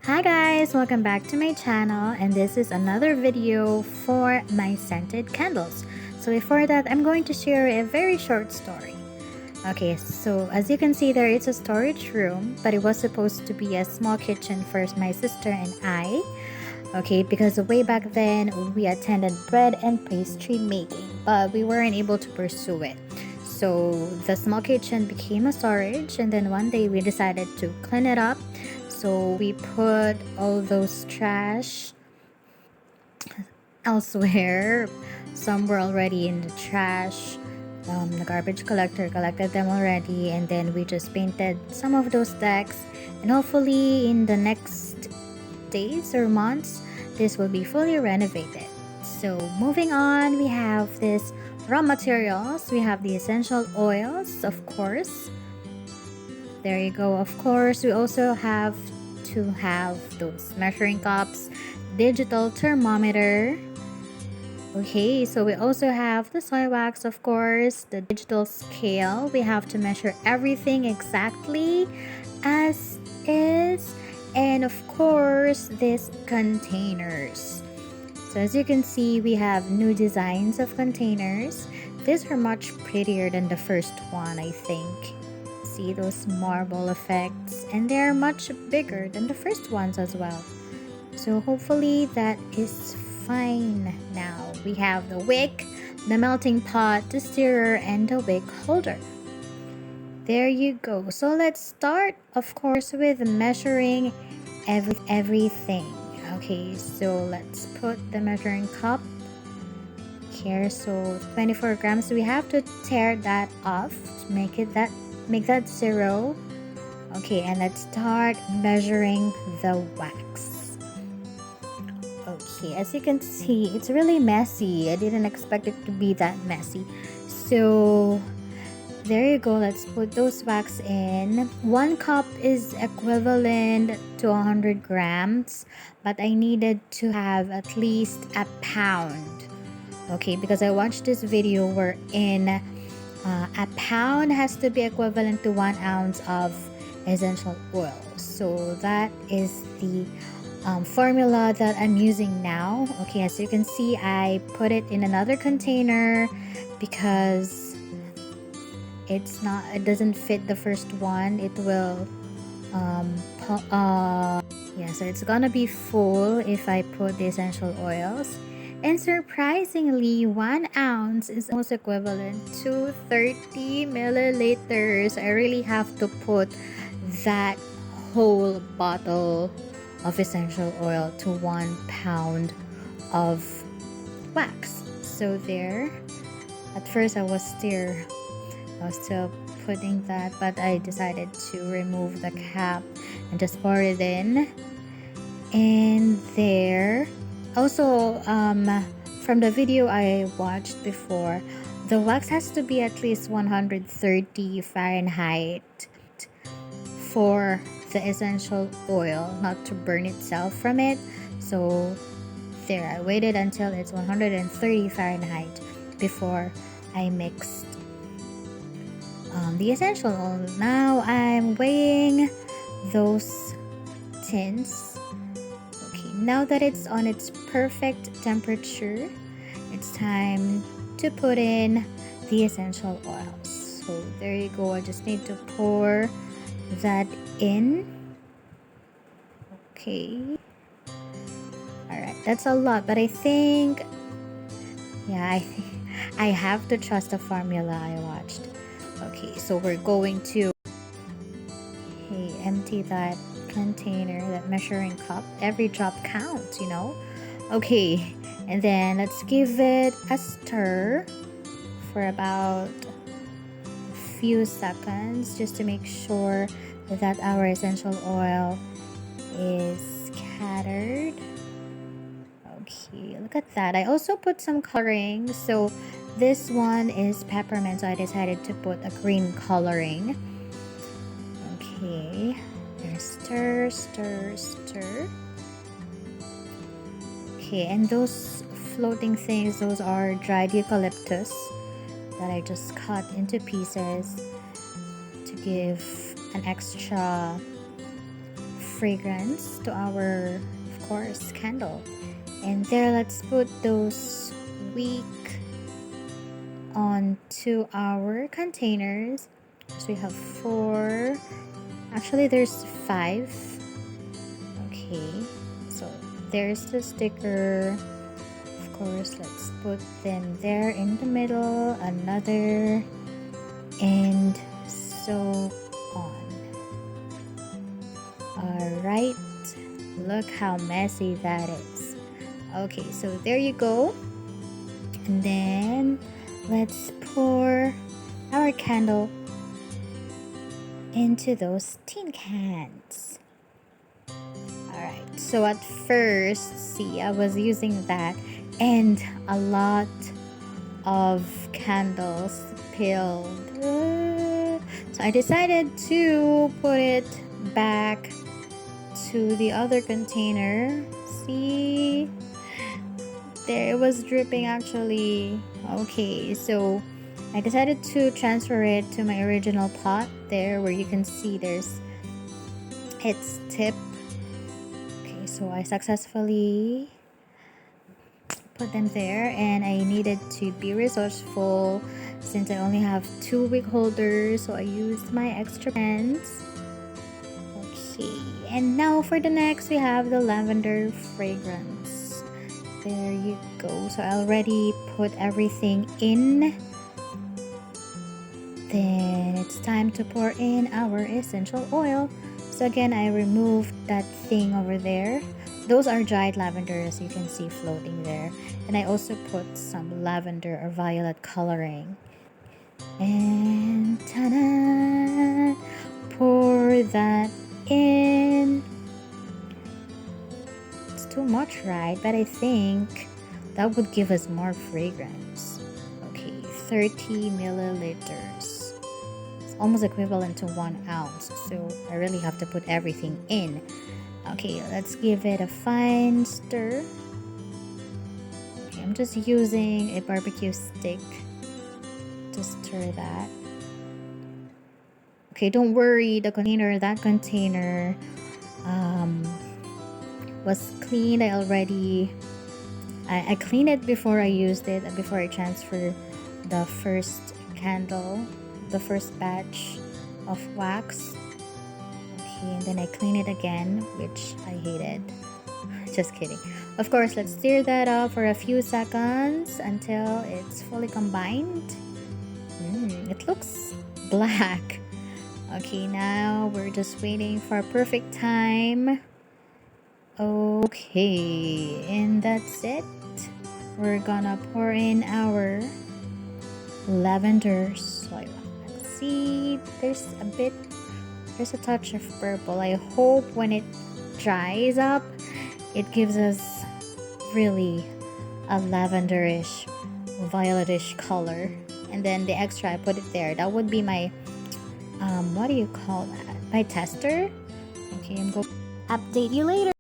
Hi guys, welcome back to my channel, and this is another video for my scented candles. So before that, I'm going to share a very short story. Okay, so as you can see there, it's a storage room, but it was supposed to be a small kitchen for my sister and I. Okay, because way back then we attended bread and pastry making, but we weren't able to pursue it. So the small kitchen became a storage, and then one day we decided to clean it up. So we put all those trash elsewhere. Some were already in the trash. The garbage collector collected them already, and then we just painted some of those decks. And hopefully, in the next days or months, this will be fully renovated. So, moving on, we have this raw materials. We have the essential oils, of course. There you go. Of course, we also have to have those measuring cups, digital thermometer. Okay, so we also have the soy wax, of course, the digital scale. We have to measure everything exactly as is, and of course, these containers. So as you can see, we have new designs of containers. These are much prettier than the first one, I think. See those marble effects, and they are much bigger than the first ones as well. So hopefully that is fine now. We have the wick, the melting pot, the stirrer, and the wick holder. There you go. So let's start, of course, with measuring everything. Okay, so let's put the measuring cup here. So 24 grams. We have to tear that off to make that zero. Okay, and let's start measuring the wax. Okay, as you can see, it's really messy. I didn't expect it to be that messy. So there you go. Let's put those wax in. 1 cup is equivalent to 100 grams, but I needed to have at least a pound. Okay, because I watched this video wherein a pound has to be equivalent to 1 ounce of essential oil. So that is the formula that I'm using now. Okay, as you can see, I put it in another container because it doesn't fit the first one. It will yeah, so it's gonna be full if I put the essential oils. And surprisingly, 1 ounce is almost equivalent to 30 milliliters. I really have to put that whole bottle of essential oil to 1 pound of wax. So there. At first I was still putting that, but I decided to remove the cap and just pour it in. And there. Also, from the video I watched before, the wax has to be at least 130 Fahrenheit for the essential oil not to burn itself from it. So there, I waited until it's 130 Fahrenheit before I mixed the essential oil. Now I'm weighing those tins. Okay, now that it's on its perfect temperature, it's time to put in the essential oils. So there you go. I just need to pour that in. Okay. Alright, that's a lot, but I think, yeah, I have to trust the formula I watched. Okay, so we're going to empty that container, that measuring cup. Every drop counts, you know. Okay, and then let's give it a stir for about a few seconds just to make sure that our essential oil is scattered. Okay, look at that. I also put some coloring. So this one is peppermint, so I decided to put a green coloring. Okay, there, stir, stir, stir. Okay, and those floating things, those are dried eucalyptus that I just cut into pieces to give an extra fragrance to our, of course, candle. And there, let's put those wick onto our containers. So we have 4. Actually, there's 5. Okay, so there's the sticker. Of course, let's put them there in the middle, another, and so on. Alright, look how messy that is. Okay, so there you go. And then let's pour our candle into those tin cans. Alright, so at first, see, I was using that and a lot of candles spilled. So I decided to put it back to the other container. See, there it was dripping actually. Okay, so I decided to transfer it to my original pot there, where you can see there's its tip. Okay, so I successfully put them there, and I needed to be resourceful since I only have 2 wick holders, so I used my extra pens. Okay, and now for the next, we have the lavender fragrance. There you go. So I already put everything in. Then it's time to pour in our essential oil. So again, I removed that thing over there. Those are dried lavender, as you can see floating there. And I also put some lavender or violet coloring. And ta-da! Pour that in. It's too much, right? But I think that would give us more fragrance. Okay, 30 milliliters. It's almost equivalent to 1 ounce. So I really have to put everything in. Okay, let's give it a fine stir. Okay, I'm just using a barbecue stick to stir that. Okay, don't worry, that container was cleaned. I cleaned it before I used it, before I transferred the first candle, the first batch of wax. And then I clean it again, which I hated. Just kidding. Of course, let's stir that up for a few seconds until it's fully combined. It looks black. Okay, now we're just waiting for a perfect time. Okay, and that's it. We're gonna pour in our lavender soil. Let's see, there's a touch of purple. I hope when it dries up, it gives us really a lavenderish, violetish color. And then the extra, I put it there. That would be my, what do you call that? My tester. Okay, I'm going to update you later.